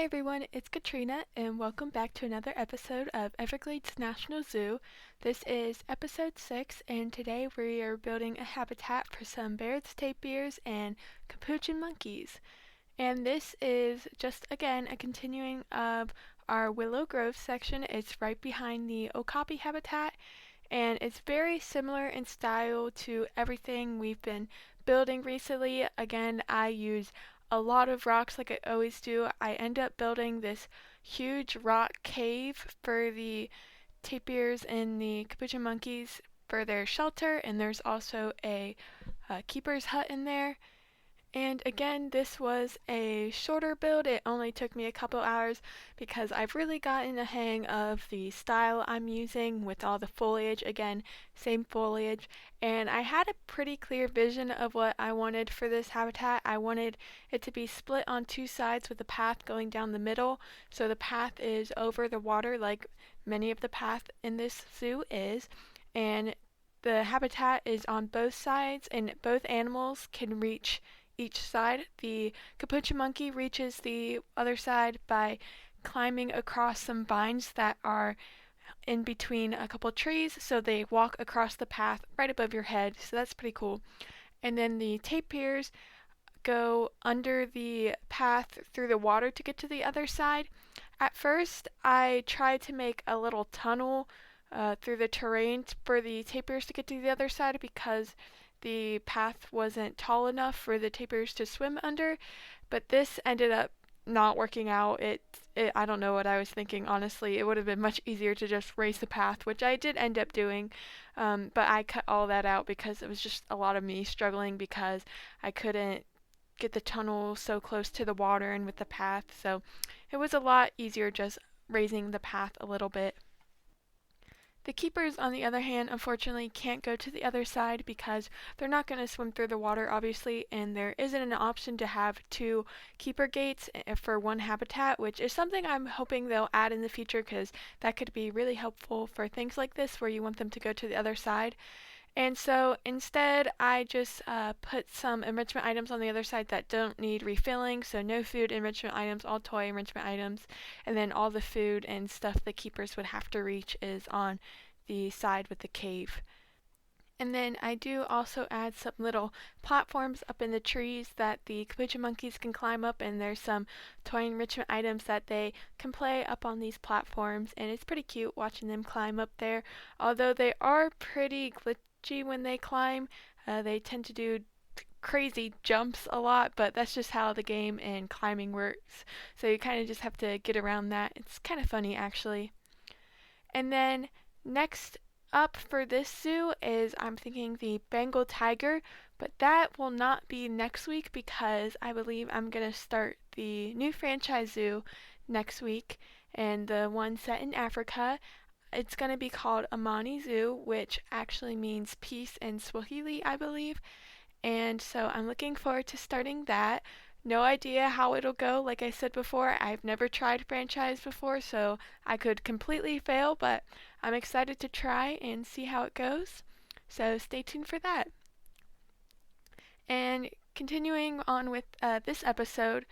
everyone, it's Katrina, and welcome back to another episode of Everglades National Zoo. This is episode 6, and today we are building a habitat for some Baird's tapirs and capuchin monkeys. And this is just again a continuing of our Willow Grove section. It's right behind the okapi habitat, and it's very similar in style to everything we've been building recently. Again, I use a lot of rocks like I always do. I end up building this huge rock cave for the tapirs and the capuchin monkeys for their shelter, and there's also a keeper's hut in there. And again, this was a shorter build. It only took me a couple hours because I've really gotten a hang of the style I'm using with all the foliage. Again, same foliage. And I had a pretty clear vision of what I wanted for this habitat. I wanted it to be split on two sides with a path going down the middle. So the path is over the water like many of the path in this zoo is. And the habitat is on both sides, and both animals can reach each side. The capuchin monkey reaches the other side by climbing across some vines that are in between a couple trees, so they walk across the path right above your head, so that's pretty cool. And then the tapirs go under the path through the water to get to the other side. At first, I tried to make a little tunnel through the terrain for the tapirs to get to the other side because the path wasn't tall enough for the tapirs to swim under, but this ended up not working out. I don't know what I was thinking, honestly. It would have been much easier to just raise the path, which I did end up doing, but I cut all that out because it was just a lot of me struggling because I couldn't get the tunnel so close to the water and with the path, so it was a lot easier just raising the path a little bit. The keepers, on the other hand, unfortunately can't go to the other side because they're not going to swim through the water, obviously, and there isn't an option to have two keeper gates for one habitat, which is something I'm hoping they'll add in the future because that could be really helpful for things like this where you want them to go to the other side. And so instead, I just put some enrichment items on the other side that don't need refilling. So no food enrichment items, all toy enrichment items. And then all the food and stuff the keepers would have to reach is on the side with the cave. And then I do also add some little platforms up in the trees that the capuchin monkeys can climb up, and there's some toy enrichment items that they can play up on these platforms, and it's pretty cute watching them climb up there. Although they are pretty glitchy when they climb, they tend to do crazy jumps a lot, but that's just how the game and climbing works. So you kind of just have to get around that. It's kind of funny actually. And then next up for this zoo is I'm thinking the Bengal tiger, but that will not be next week because I believe I'm going to start the new franchise zoo next week, and the one set in Africa. It's going to be called Amani Zoo, which actually means peace in Swahili, I believe. And so I'm looking forward to starting that. No idea how it'll go. Like I said before, I've never tried franchise before, so I could completely fail, but I'm excited to try and see how it goes. So stay tuned for that. And continuing on with this episode,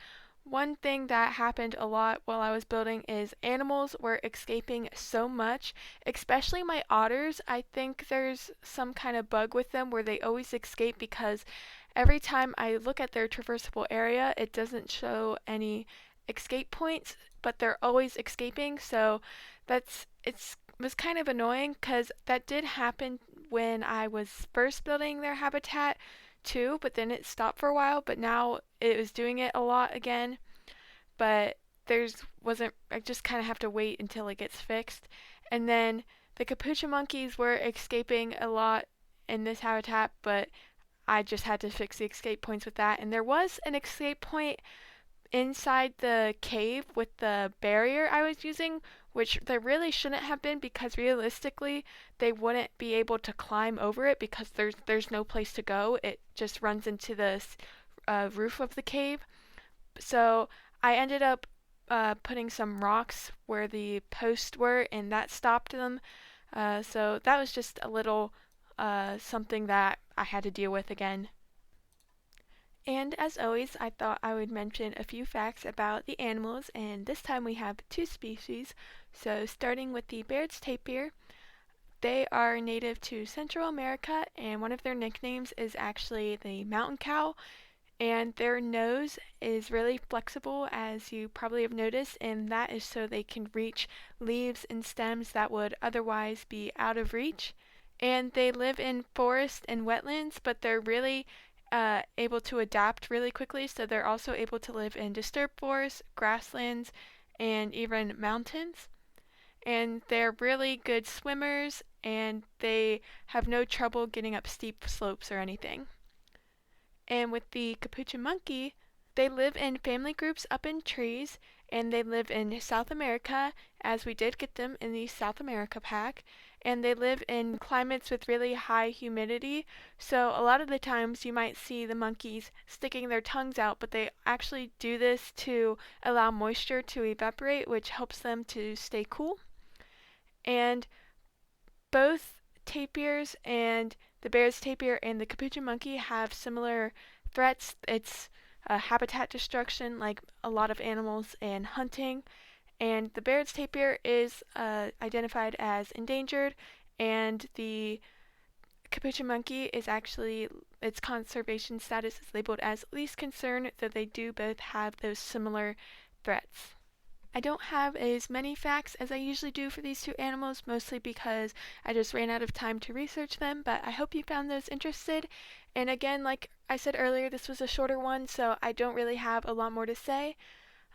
one thing that happened a lot while I was building is animals were escaping so much, especially my otters. I think there's some kind of bug with them where they always escape because every time I look at their traversable area, it doesn't show any escape points, but they're always escaping. So it was kind of annoying because that did happen when I was first building their habitat too, but then it stopped for a while, but now it was doing it a lot again. But I just kind of have to wait until it gets fixed. And then the capuchin monkeys were escaping a lot in this habitat, but I just had to fix the escape points with that. And there was an escape point inside the cave with the barrier I was using, which there really shouldn't have been because realistically they wouldn't be able to climb over it because there's no place to go. It just runs into the roof of the cave. So I ended up putting some rocks where the posts were, and that stopped them. So that was just a little something that I had to deal with again. And as always, I thought I would mention a few facts about the animals, and this time we have two species. So starting with the Baird's tapir, they are native to Central America, and one of their nicknames is actually the mountain cow. And their nose is really flexible, as you probably have noticed, and that is so they can reach leaves and stems that would otherwise be out of reach. And they live in forests and wetlands, but they're really able to adapt really quickly, so they're also able to live in disturbed forests, grasslands, and even mountains. And they're really good swimmers, and they have no trouble getting up steep slopes or anything. And with the capuchin monkey, they live in family groups up in trees, and they live in South America, as we did get them in the South America pack. And they live in climates with really high humidity, so a lot of the times you might see the monkeys sticking their tongues out, but they actually do this to allow moisture to evaporate, which helps them to stay cool. And both tapirs and the Baird's tapir and the capuchin monkey have similar threats. It's habitat destruction, like a lot of animals, and hunting. And the Baird's tapir is identified as endangered, and the capuchin monkey is actually, its conservation status is labeled as least concern, though they do both have those similar threats. I don't have as many facts as I usually do for these two animals, mostly because I just ran out of time to research them, but I hope you found those interested. And again, like I said earlier, this was a shorter one, so I don't really have a lot more to say.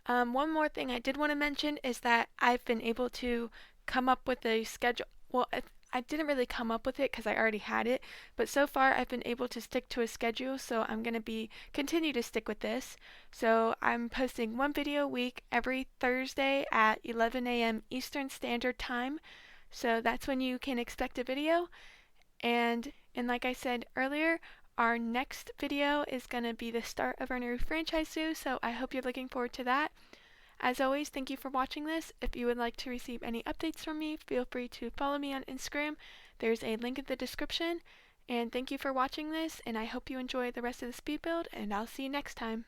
One more thing I did want to mention is that I've been able to come up with a schedule. Well, I didn't really come up with it because I already had it, but so far I've been able to stick to a schedule, so I'm going to continue to stick with this. So I'm posting one video a week every Thursday at 11 a.m. Eastern Standard Time. So that's when you can expect a video. And like I said earlier, our next video is going to be the start of our new franchise zoo, so I hope you're looking forward to that. As always, thank you for watching this. If you would like to receive any updates from me, feel free to follow me on Instagram. There's a link in the description. And thank you for watching this, and I hope you enjoy the rest of the speed build, and I'll see you next time.